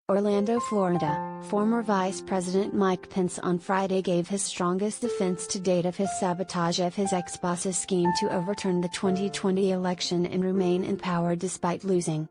Orlando, Florida, former Vice President Mike Pence on Friday gave his strongest defense to date of his sabotage of his ex-boss's scheme to overturn the 2020 election and remain in power despite losing.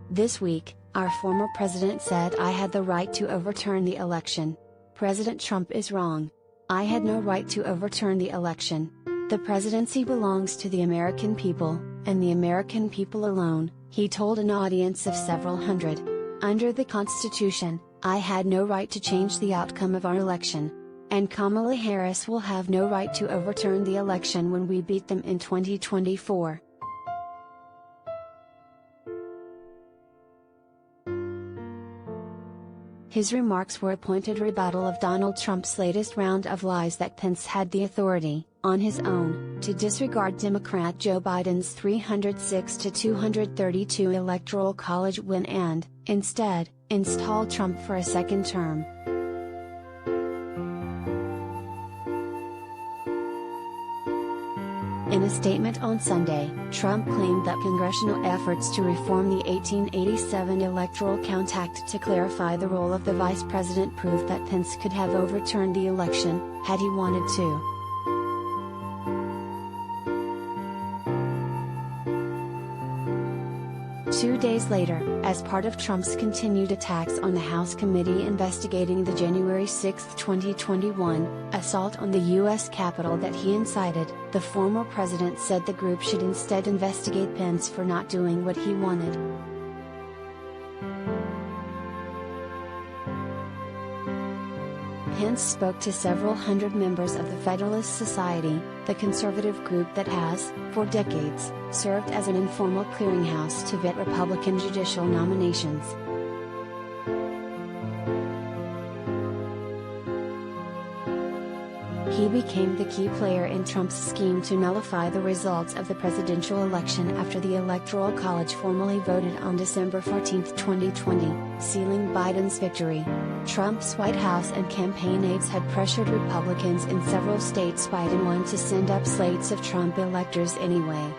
This week, our former president said, "I had the right to overturn the election. President Trump is wrong. I had no right to overturn the election. The presidency belongs to the American people, and the American people alone," he told an audience of several hundred. "Under the Constitution, I had no right to change the outcome of our election. And Kamala Harris will have no right to overturn the election when we beat them in 2024. His remarks were a pointed rebuttal of Donald Trump's latest round of lies that Pence had the authority, on his own, to disregard Democrat Joe Biden's 306-232 Electoral College win and, instead, install Trump for a second term. In a statement on Sunday, Trump claimed that congressional efforts to reform the 1887 Electoral Count Act to clarify the role of the vice president proved that Pence could have overturned the election, had he wanted to. 2 days later, as part of Trump's continued attacks on the House committee investigating the January 6, 2021, assault on the U.S. Capitol that he incited, the former president said the group should instead investigate Pence for not doing what he wanted. Pence spoke to several hundred members of the Federalist Society, the conservative group that has, for decades, served as an informal clearinghouse to vet Republican judicial nominations. He became the key player in Trump's scheme to nullify the results of the presidential election after the Electoral College formally voted on December 14, 2020, sealing Biden's victory. Trump's White House and campaign aides had pressured Republicans in several states Biden won to send up slates of Trump electors anyway.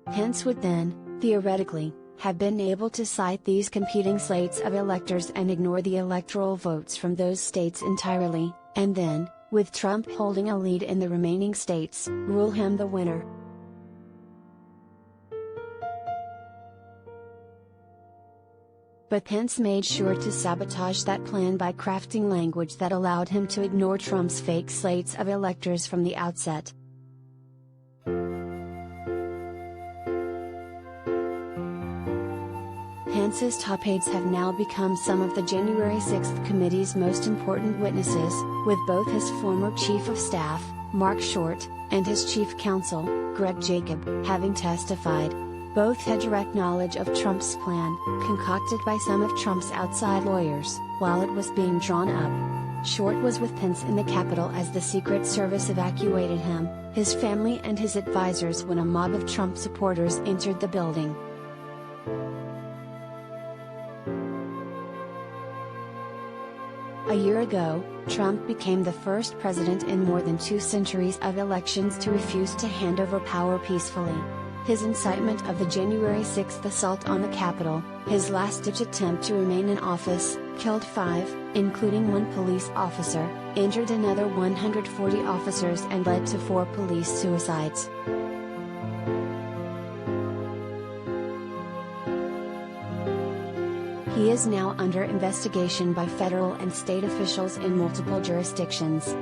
Pence would then, theoretically, have been able to cite these competing slates of electors and ignore the electoral votes from those states entirely, and then, with Trump holding a lead in the remaining states, rule him the winner. But Pence made sure to sabotage that plan by crafting language that allowed him to ignore Trump's fake slates of electors from the outset. Pence's top aides have now become some of the January 6th committee's most important witnesses, with both his former chief of staff, Mark Short, and his chief counsel, Greg Jacob, having testified. Both had direct knowledge of Trump's plan, concocted by some of Trump's outside lawyers, while it was being drawn up. Short was with Pence in the Capitol as the Secret Service evacuated him, his family and his advisors when a mob of Trump supporters entered the building. A year ago, Trump became the first president in more than 2 centuries of elections to refuse to hand over power peacefully. His incitement of the January 6th assault on the Capitol, his last-ditch attempt to remain in office, killed 5, including 1 police officer, injured another 140 officers and led to 4 police suicides. He is now under investigation by federal and state officials in multiple jurisdictions.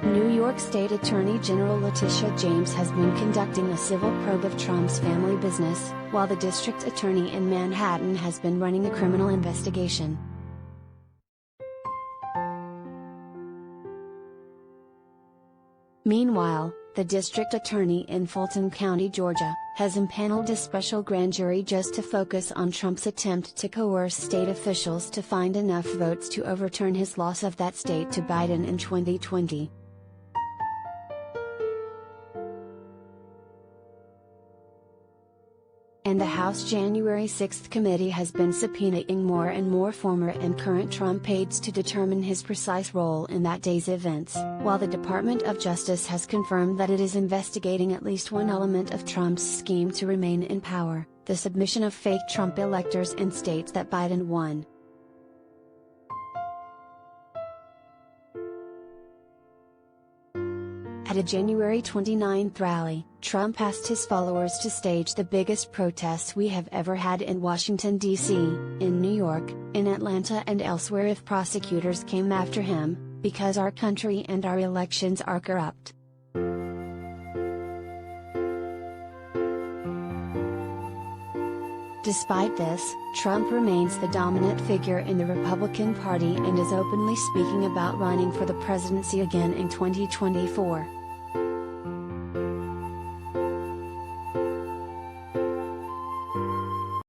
New York State Attorney General Letitia James has been conducting a civil probe of Trump's family business, while the district attorney in Manhattan has been running a criminal investigation. Meanwhile, the district attorney in Fulton County, Georgia, has impaneled a special grand jury just to focus on Trump's attempt to coerce state officials to find enough votes to overturn his loss of that state to Biden in 2020. and the House January 6th committee has been subpoenaing more and more former and current Trump aides to determine his precise role in that day's events, while the Department of Justice has confirmed that it is investigating at least one element of Trump's scheme to remain in power, the submission of fake Trump electors in states that Biden won. At a January 29th rally, Trump asked his followers to stage the biggest protests we have ever had in Washington, D.C., in New York, in Atlanta and elsewhere if prosecutors came after him, because our country and our elections are corrupt. Despite this, Trump remains the dominant figure in the Republican Party and is openly speaking about running for the presidency again in 2024.